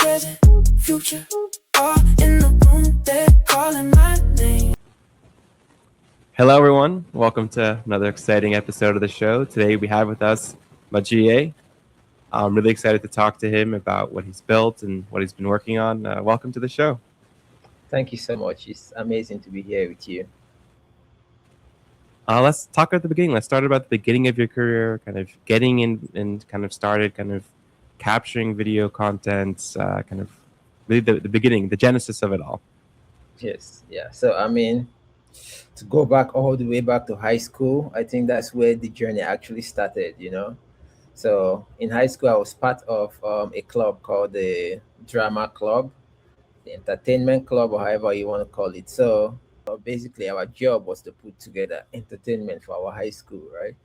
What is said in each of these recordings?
present, future, all in the room, they're calling my name. Hello, everyone. Welcome to another exciting episode of the show. Today we have with us Majiye. I'm really excited to talk to him about what he's built and what he's been working on. Welcome to the show. Thank you so much. It's amazing to be here with you. Let's talk at the beginning. Let's start about the beginning of your career, kind of getting in and kind of started kind of capturing video content, kind of really the beginning, the genesis of it all. Yes, yeah. So, to go back all the way back to high school, I think that's where the journey actually started. So, in high school, I was part of a club called the Drama Club, the Entertainment Club, or however you want to call it. So, basically, our job was to put together entertainment for our high school, right?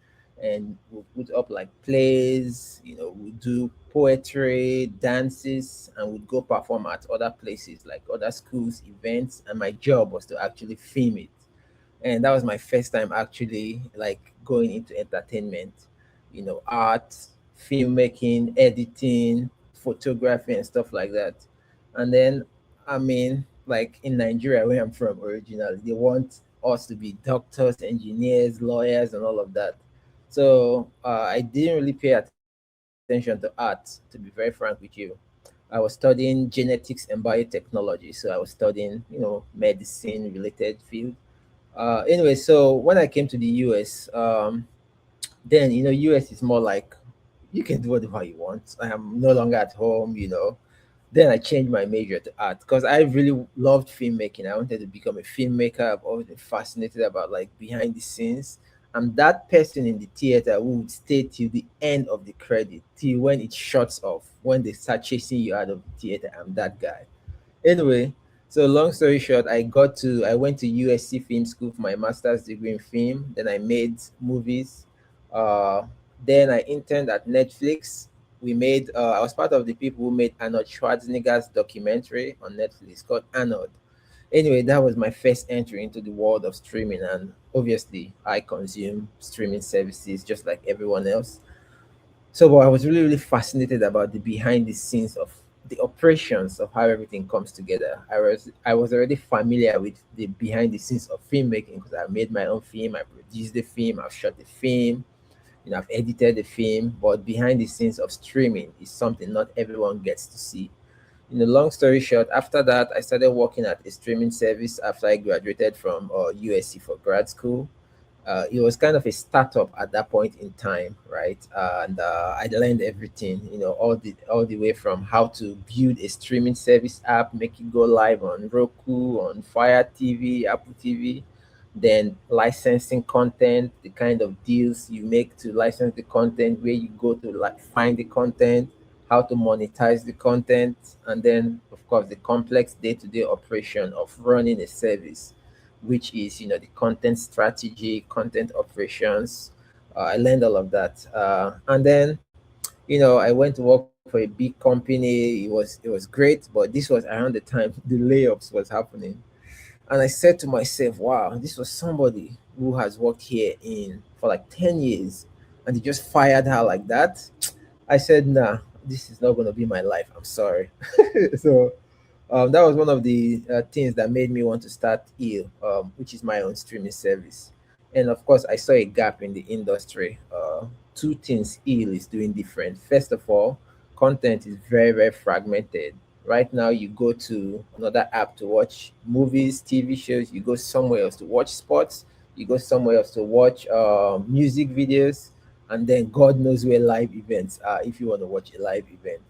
And we'll put up like plays, we'll do poetry, dances, and we'd go perform at other places, like other schools, events. And my job was to actually film it. And that was my first time actually like going into entertainment, art, filmmaking, editing, photography, and stuff like that. And then, like in Nigeria, where I'm from originally, they want us to be doctors, engineers, lawyers, and all of that. So I didn't really pay attention to art, to be very frank with you. I was studying genetics and biotechnology, so I was studying, medicine related field. Anyway, so when I came to the US, then US is more like you can do whatever you want. I am no longer at home. Then I changed my major to art because I really loved filmmaking. I wanted to become a filmmaker. I've always been fascinated about like behind the scenes. I'm that person in the theater who would stay till the end of the credit, till when it shuts off, when they start chasing you out of the theater. I'm that guy. Anyway, so long story short, I went to USC Film School for my master's degree in film. Then I made movies. Uh, then I interned at Netflix. I was part of the people who made Arnold Schwarzenegger's documentary on Netflix called Arnold. Anyway, that was my first entry into the world of streaming, and obviously, I consume streaming services just like everyone else. So, but I was really, really fascinated about the behind the scenes of the operations of how everything comes together. I was already familiar with the behind the scenes of filmmaking because I made my own film, I produced the film, I've shot the film, I've edited the film. But behind the scenes of streaming is something not everyone gets to see. Long story short, after that, I started working at a streaming service after I graduated from USC for grad school. It was kind of a startup at that point in time, right? And I learned everything, all the way from how to build a streaming service app, make it go live on Roku, on Fire TV, Apple TV, then licensing content, the kind of deals you make to license the content, where you go to like find the content, how to monetize the content, and then of course the complex day-to-day operation of running a service, which is the content strategy, content operations. I learned all of that, and then I went to work for a big company. It was great, but this was around the time the layoffs was happening, and I said to myself, "Wow, this was somebody who has worked here in for like 10 years, and they just fired her like that." I said, "Nah, this is not going to be my life. I'm sorry." So that was one of the things that made me want to start EEL, which is my own streaming service. And of course, I saw a gap in the industry. Two things EEL is doing different. First of all, content is very, very fragmented. Right now, you go to another app to watch movies, TV shows, you go somewhere else to watch sports, you go somewhere else to watch music videos, and then God knows where live events are if you want to watch a live event.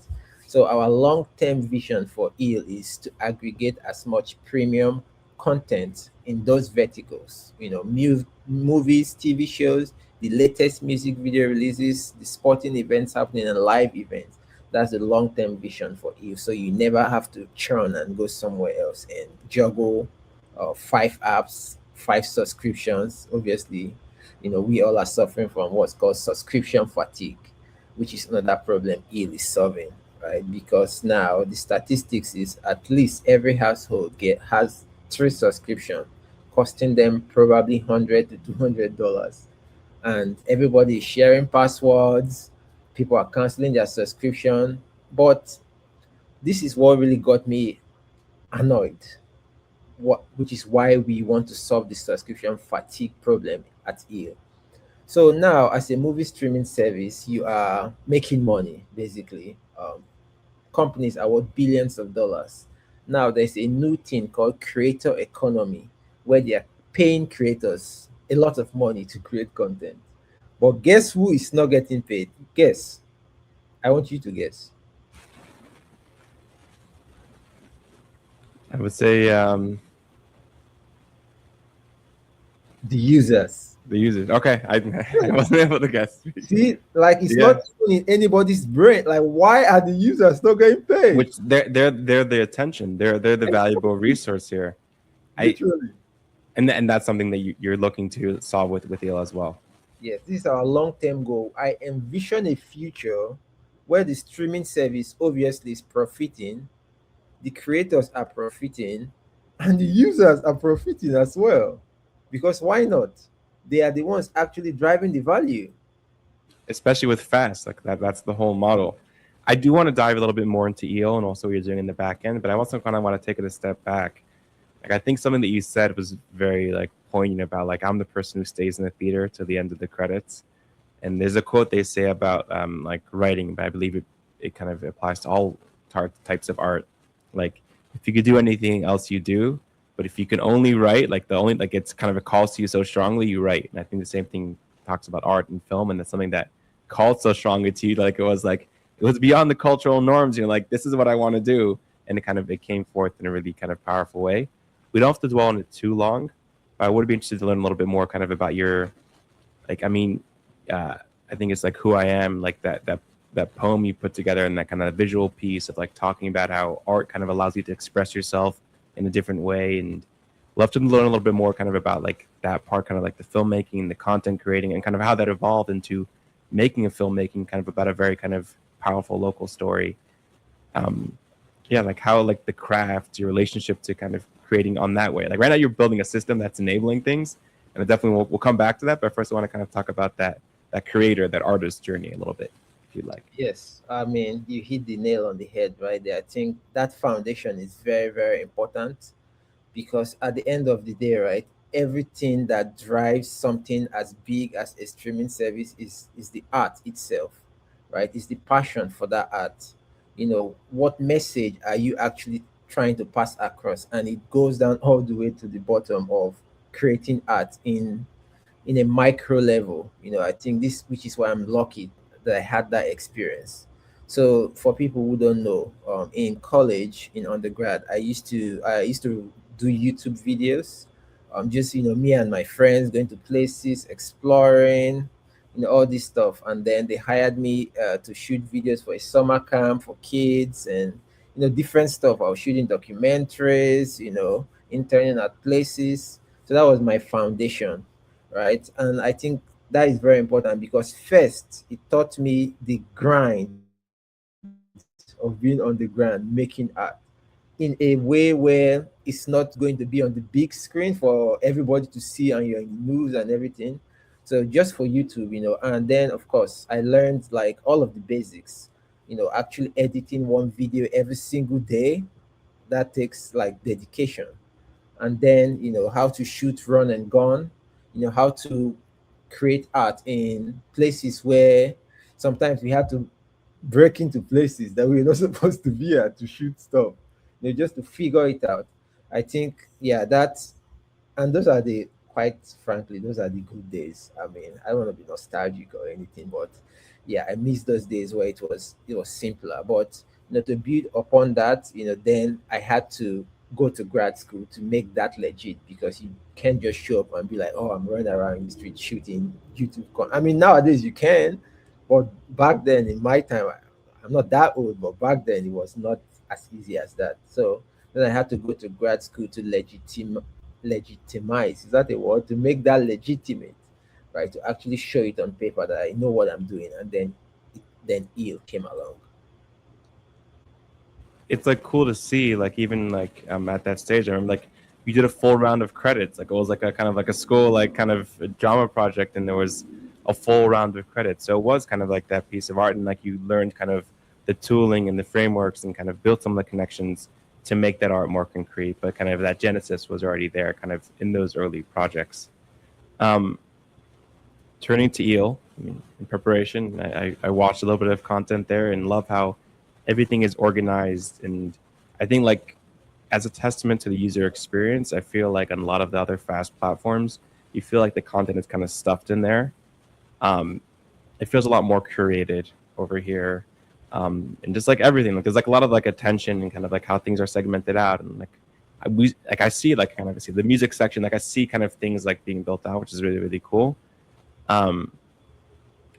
So our long-term vision for EEL is to aggregate as much premium content in those verticals. Movies, TV shows, the latest music video releases, the sporting events happening, and live events. That's the long-term vision for EEL. So you never have to churn and go somewhere else and juggle five apps, five subscriptions. Obviously, we all are suffering from what's called subscription fatigue, which is another problem EEL is solving, right? Because now the statistics is at least every household has three subscription, costing them probably $100 to $200, and everybody is sharing passwords. People are canceling their subscription, but This is what really got me annoyed. Which is why we want to solve the subscription fatigue problem at EO. So now, as a movie streaming service, you are making money basically. Companies are worth billions of dollars. Now, there's a new thing called creator economy, where they are paying creators a lot of money to create content. But guess who is not getting paid? Guess. I want you to guess. I would say The users. the users. Okay, I wasn't able to guess. See, like it's Yeah, not even in anybody's brain. Like, why are the users not getting paid? which they're the attention. They're the valuable resource here. I Literally. and that's something that you're looking to solve with EL as well. Yes, this is our long-term goal. I envision a future where the streaming service obviously is profiting, the creators are profiting, and the users are profiting as well. Because why not? They are the ones actually driving the value. Especially with fast, like that's the whole model. I do want to dive a little bit more into EO and also what you're doing in the back end, but I also kind of want to take it a step back. Like I think something that you said was very like poignant about like I'm the person who stays in the theater till the end of the credits. And there's a quote they say about like writing, but I believe it kind of applies to all types of art. Like if you could do anything else, you do, but if you can only write, like the only like it's kind of a calls to you so strongly, you write. And I think the same thing talks about art and film, and that's something that called so strongly to you, like it was beyond the cultural norms. You're like, this is what I want to do, and it came forth in a really kind of powerful way. We don't have to dwell on it too long, but I would be interested to learn a little bit more kind of about your like. I mean, I think it's like who I am, like that poem you put together, and that kind of visual piece of like talking about how art kind of allows you to express yourself in a different way, and love to learn a little bit more kind of about like that part, kind of like the filmmaking, the content creating, and kind of how that evolved into making a filmmaking kind of about a very kind of powerful local story. Um, yeah, like how like the craft, your relationship to kind of creating on that way. Like right now, you're building a system that's enabling things, and it definitely we'll come back to that. But first, I want to kind of talk about that creator, that artist journey a little bit, if you like. Yes, I mean, you hit the nail on the head right there. I think that foundation is very, very important because at the end of the day, right, everything that drives something as big as a streaming service is the art itself, right? It's the passion for that art. What message are you actually trying to pass across? And it goes down all the way to the bottom of creating art in a micro level. I think this, which is why I'm lucky that I had that experience. So for people who don't know, in college, in undergrad, I used to do YouTube videos. Just me and my friends going to places, exploring, all this stuff. And then they hired me to shoot videos for a summer camp for kids and different stuff. I was shooting documentaries, interning at places. So that was my foundation, right? And I think that is very important because first it taught me the grind of being on the ground making art in a way where it's not going to be on the big screen for everybody to see and you're in the news and everything. So just for YouTube, and then of course I learned like all of the basics, actually editing one video every single day. That takes like dedication. And then how to shoot run and gun, how to create art in places where sometimes we had to break into places that we're not supposed to be at to shoot stuff, just to figure it out. I think, yeah, that's, and those are the, quite frankly, those are the good days. I mean, I don't want to be nostalgic or anything, but yeah, I miss those days where it was simpler. But to build upon that, then I had to go to grad school to make that legit because you can't just show up and be like, oh, I'm running around in the street shooting I mean, nowadays you can, but back then in my time, I'm not that old, but back then it was not as easy as that. So then I had to go to grad school to legitimize, is that a word, to make that legitimate, right, to actually show it on paper that I know what I'm doing. And then EO came along. It's like cool to see, like even like at that stage, I remember like you did a full round of credits. Like it was like a kind of like a school like kind of a drama project, and there was a full round of credits. So it was kind of like that piece of art, and like you learned kind of the the tooling and the frameworks and kind of built some of the connections to make that art more concrete. But kind of that genesis was already there, kind of in those early projects. Turning to Eel, I mean, in preparation, I watched a little bit of content there and love how everything is organized. And I think like as a testament to the user experience, I feel like on a lot of the other fast platforms, you feel like the content is kind of stuffed in there. Um, it feels a lot more curated over here. And just like everything, like there's like a lot of like attention and kind of like how things are segmented out. And I see like kind of see the music section, like I see kind of things like being built out, which is really, really cool. I'd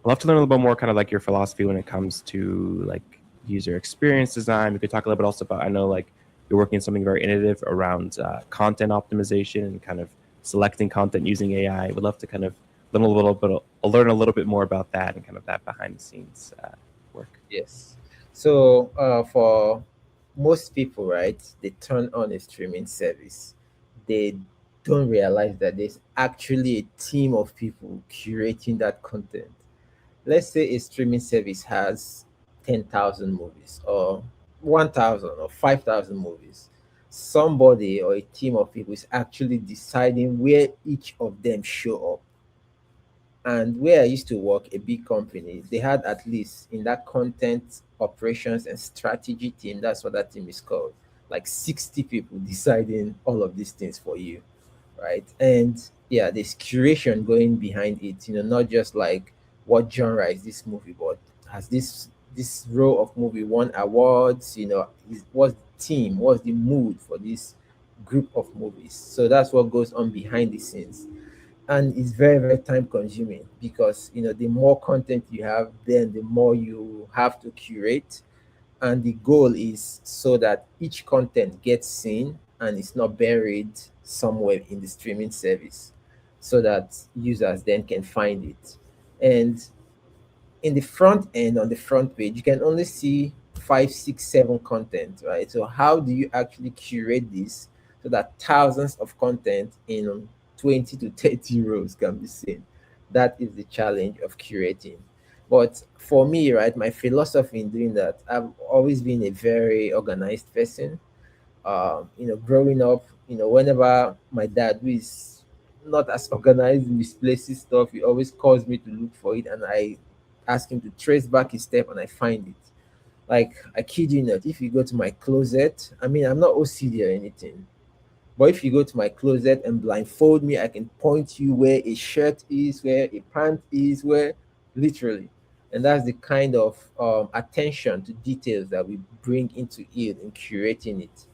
love to learn a little bit more kind of like your philosophy when it comes to like user experience design. We could talk a little bit also about, I know like you're working on something very innovative around content optimization and kind of selecting content using AI. Would love to kind of learn a little bit more about that and kind of that behind the scenes work. Yes. So for most people, right, they turn on a streaming service. They don't realize that there's actually a team of people curating that content. Let's say a streaming service has 10,000 movies or 1,000 or 5,000 movies. Somebody or a team of people is actually deciding where each of them show up. And where I used to work, a big company, they had at least in that content operations and strategy team, that's what that team is called, like 60 people deciding all of these things for you, right? And yeah, there's curation going behind it, not just like what genre is this movie, but has this row of movie won awards, what's the theme, what's the mood for this group of movies. So that's what goes on behind the scenes, and it's very, very time consuming because the more content you have, then the more you have to curate. And the goal is so that each content gets seen and it's not buried somewhere in the streaming service, so that users then can find it. And in the front end, on the front page, you can only see five, six, seven content, right? So how do you actually curate this so that thousands of content in 20 to 30 rows can be seen? That is the challenge of curating. But for me, right, my philosophy in doing that, I've always been a very organized person. Growing up, whenever my dad, who is not as organized, misplaces stuff, he always calls me to look for it, and I ask him to trace back his step, and I find it. Like, I kid you not, if you go to my closet, I mean, I'm not OCD or anything, but if you go to my closet and blindfold me, I can point you where a shirt is, where a pant is, where literally. And that's the kind of attention to details that we bring into it in curating it.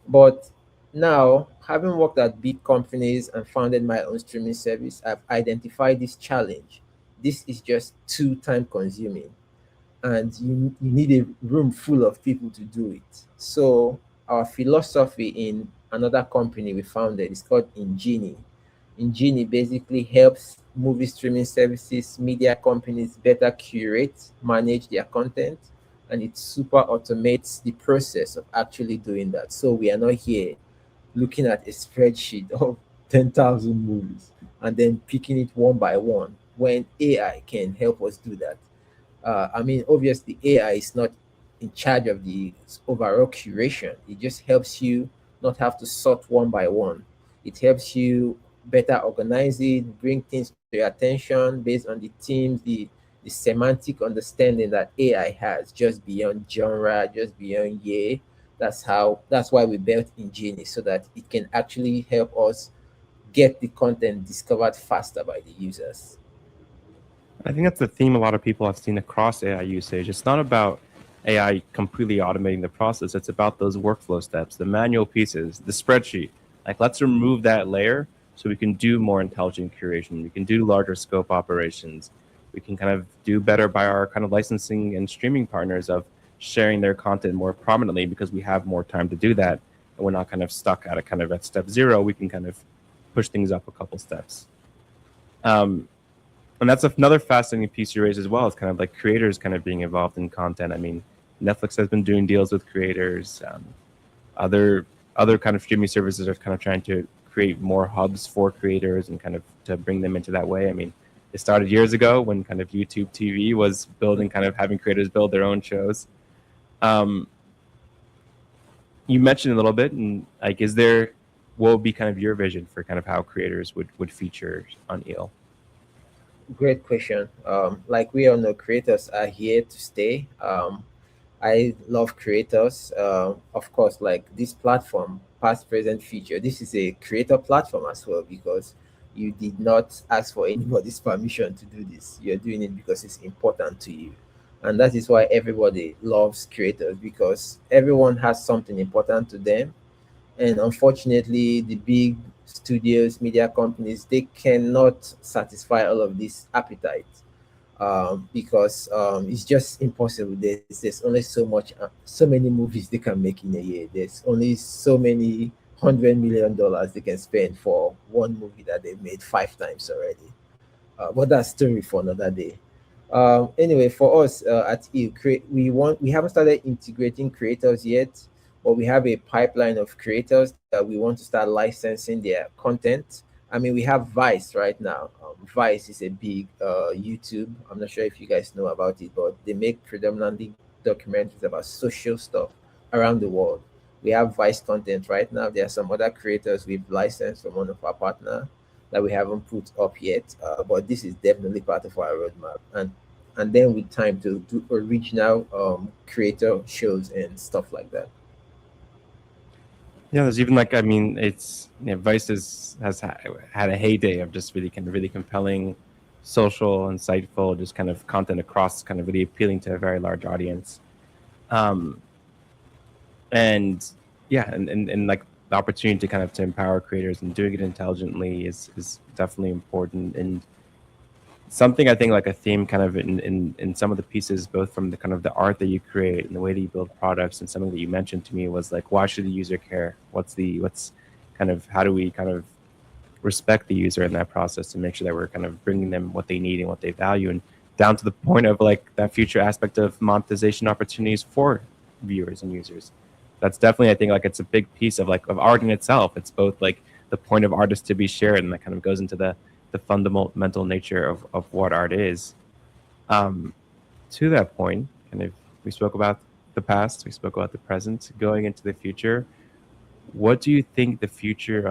But now, having worked at big companies and founded my own streaming service, I've identified this challenge. This is just too time consuming, and you need a room full of people to do it. So, our philosophy in another company we founded is called Ingenie. Ingenie basically helps movie streaming services, media companies better curate, manage their content, and it super automates the process of actually doing that. So we are not here looking at a spreadsheet of 10,000 movies and then picking it one by one when AI can help us do that. I mean, obviously, AI is not in charge of the overall curation. It just helps you not have to sort one by one. It helps you better organize it, bring things to your attention based on the themes, the semantic understanding that AI has, just beyond genre, just beyond yeah. That's why we built Ingenie, so that it can actually help us get the content discovered faster by the users. I think that's the theme a lot of people have seen across AI usage. It's not about AI completely automating the process. It's about those workflow steps, the manual pieces, the spreadsheet. Like, let's remove that layer so we can do more intelligent curation. We can do larger scope operations. We can kind of do better by our kind of licensing and streaming partners of sharing their content more prominently because we have more time to do that. And we're not kind of stuck at a kind of at step zero. We can kind of push things up a couple steps. And that's another fascinating piece you raised as well. It's kind of like creators kind of being involved in content. I mean, Netflix has been doing deals with creators. Other kind of streaming services are kind of trying to create more hubs for creators and kind of to bring them into that way. I mean, it started years ago when kind of YouTube TV was building, kind of having creators build their own shows. Um, you mentioned a little bit, and like, is there what would be kind of your vision for kind of how creators would feature on eel? Great question. Like we all know, creators are here to stay. I love creators. Of course, like this platform, past, present, future. This is a creator platform as well because you did not ask for anybody's permission to do this. You're doing it because it's important to you, and that is why everybody loves creators because everyone has something important to them. And unfortunately, the big studios, media companies, they cannot satisfy all of this appetite because it's just impossible. There's only so many movies they can make in a year. There's only so many $100 million they can spend for one movie that they've made 5 times already. But that's story for another day. Anyway, for us at EU, we haven't started integrating creators yet, but we have a pipeline of creators that we want to start licensing their content. I mean, we have Vice right now. Vice is a big YouTube. I'm not sure if you guys know about it, but they make predominantly documentaries about social stuff around the world. We have Vice content right now. There are some other creators we've licensed from one of our partners that we haven't put up yet, but this is definitely part of our roadmap. And then with time to do original creator shows and stuff like that. Yeah, there's even like, I mean, it's, Vice had a heyday of just really compelling, social, insightful, just kind of content across, kind of really appealing to a very large audience. Um, and yeah, and like the opportunity to kind of to empower creators and doing it intelligently is definitely important. And something I think like a theme kind of in some of the pieces, both from the kind of the art that you create and the way that you build products, and something that you mentioned to me was like, why should the user care? What's kind of, how do we kind of respect the user in that process and make sure that we're kind of bringing them what they need and what they value, and down to the point of like that future aspect of monetization opportunities for viewers and users. That's definitely, I think, like it's a big piece of like of art in itself. It's both like the point of art is to be shared, and that kind of goes into the fundamental nature of what art is. Um, to that point, kind of, we spoke about the past, we spoke about the present, going into the future. What do you think the future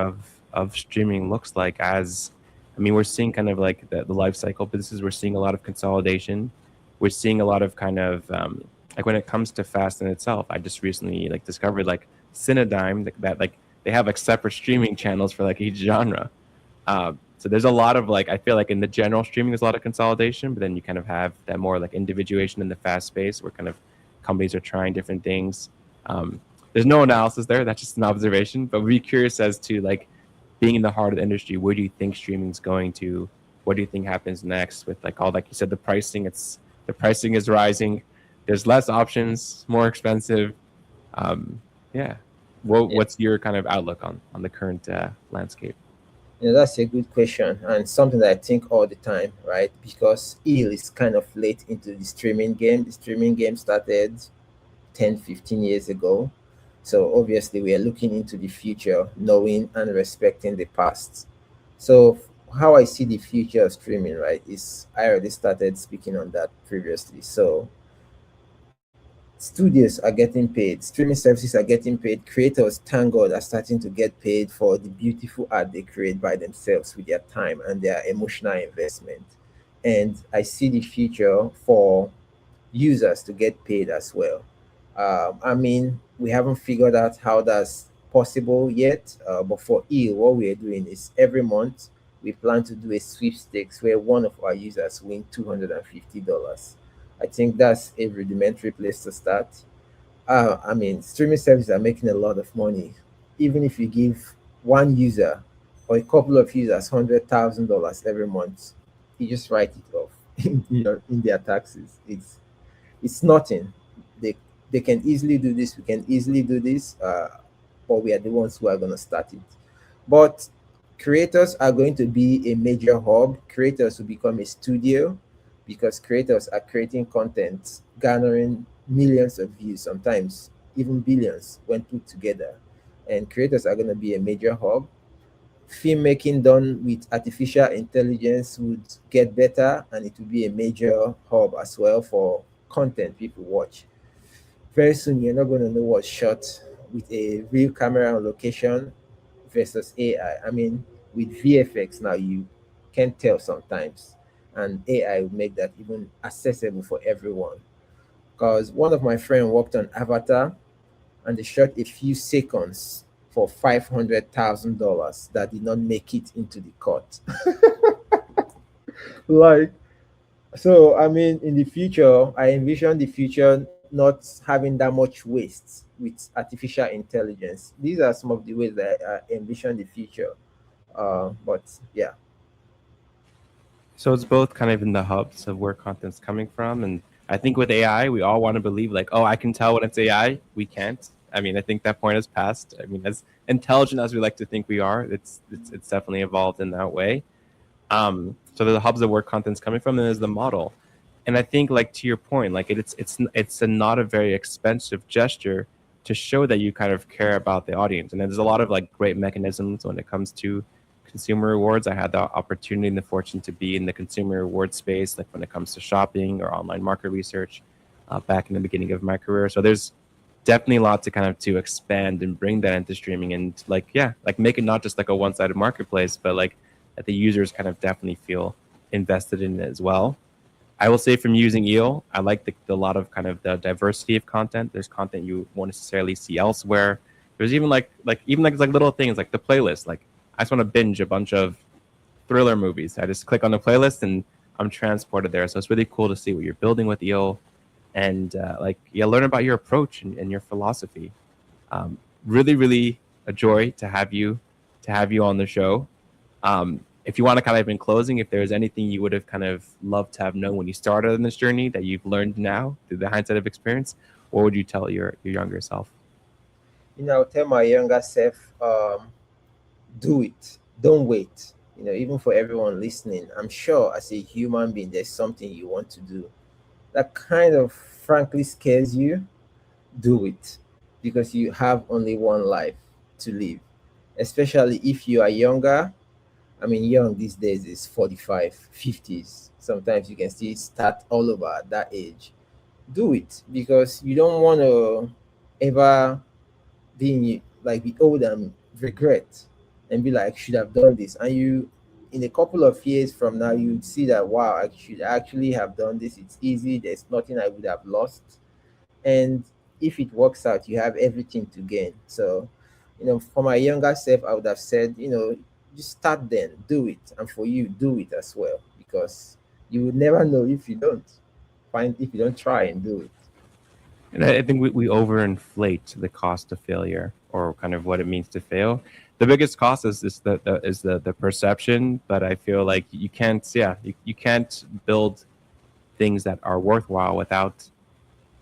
of streaming looks like? As, I mean, we're seeing kind of like the life cycle businesses. We're seeing a lot of consolidation. We're seeing a lot of kind of like when it comes to fast in itself. I just recently like discovered like Cinedigm that like they have like separate streaming channels for like each genre. So there's a lot of like, I feel like in the general streaming there's a lot of consolidation, but then you kind of have that more like individuation in the fast space where kind of companies are trying different things. There's no analysis there. That's just an observation. But we'd be curious as to like being in the heart of the industry, where do you think streaming is going to? What do you think happens next with like all, like you said, the pricing? The pricing is rising. There's less options, more expensive. Yeah. Yeah. What's your kind of outlook on the current landscape? That's a good question and something that I think all the time, right? Because EEL is kind of late into the streaming game. The streaming game started 10, 15 years ago. So obviously we are looking into the future, knowing and respecting the past. So how I see the future of streaming, right, is I already started speaking on that previously. So studios are getting paid, streaming services are getting paid, creators, thank God, are starting to get paid for the beautiful art they create by themselves with their time and their emotional investment. And I see the future for users to get paid as well. I mean, we haven't figured out how that's possible yet, but for E, what we are doing is every month we plan to do a sweepstakes where one of our users win $250. I think that's a rudimentary place to start. I mean, streaming services are making a lot of money. Even if you give one user or a couple of users $100,000 every month, you just write it off in their taxes. It's nothing. They they can easily do this. We can easily do this, but we are the ones who are going to start it. But creators are going to be a major hub. Creators will become a studio because creators are creating content, garnering millions of views, sometimes even billions when put together. And creators are going to be a major hub. Filmmaking done with artificial intelligence would get better, and it will be a major hub as well for content people watch. Very soon, you're not going to know what's shot with a real camera on location versus AI. I mean, with VFX now, you can tell sometimes, and AI will make that even accessible for everyone. Because one of my friends worked on Avatar, and they shot a few seconds for $500,000 that did not make it into the cut. Like, so I mean, in the future, I envision the future not having that much waste with artificial intelligence. These are some of the ways that I envision the future. But yeah. So it's both kind of in the hubs of where content's coming from. And I think with AI, we all want to believe like, oh, I can tell when it's AI. We can't. I mean, I think that point has passed. I mean, as intelligent as we like to think we are, it's definitely evolved in that way. So there's the hubs of where content's coming from, and there's the model. And I think, like to your point, like it's not a very expensive gesture to show that you kind of care about the audience. And there's a lot of like great mechanisms when it comes to consumer rewards. I had the opportunity and the fortune to be in the consumer reward space, like when it comes to shopping or online market research, back in the beginning of my career. So there's definitely a lot to kind of to expand and bring that into streaming and like yeah, like make it not just like a one-sided marketplace, but like that the users kind of definitely feel invested in it as well. I will say from using eel, I like the lot of kind of the diversity of content. There's content you won't necessarily see elsewhere. There's even like little things like the playlist. Like I just want to binge a bunch of thriller movies. I just click on the playlist and I'm transported there. So it's really cool to see what you're building with eel, and like yeah, learn about your approach and your philosophy. Really, really a joy to have you on the show. If you want to kind of in closing, if there's anything you would have kind of loved to have known when you started on this journey that you've learned now through the hindsight of experience, what would you tell your younger self? Tell my younger self, do it. Don't wait. Even for everyone listening, I'm sure as a human being, there's something you want to do that kind of frankly scares you. Do it, because you have only one life to live, especially if you are younger. I mean, young these days is 45, 50s. Sometimes you can still start all over at that age. Do it, because you don't want to ever be old and regret and be like, should have done this. And you, in a couple of years from now, you see that, wow, I should actually have done this. It's easy. There's nothing I would have lost. And if it works out, you have everything to gain. So, for my younger self, I would have said, just start then, do it. And for you, do it as well, because you would never know if you don't try and do it. And I think we overinflate the cost of failure or kind of what it means to fail. The biggest cost is the perception, but I feel like you can't you can't build things that are worthwhile without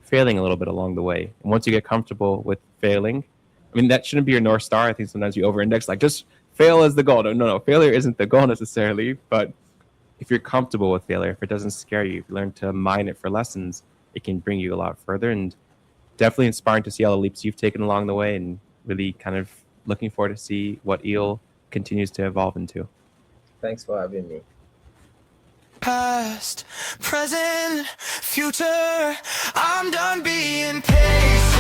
failing a little bit along the way. And once you get comfortable with failing, I mean that shouldn't be your north star. I think sometimes you over-index like just fail as the goal. No. Failure isn't the goal necessarily, but if you're comfortable with failure, if it doesn't scare you, if you learn to mine it for lessons, it can bring you a lot further. And definitely inspiring to see all the leaps you've taken along the way, and really kind of looking forward to see what eel continues to evolve into. Thanks for having me. Past, present, future, I'm done being patient.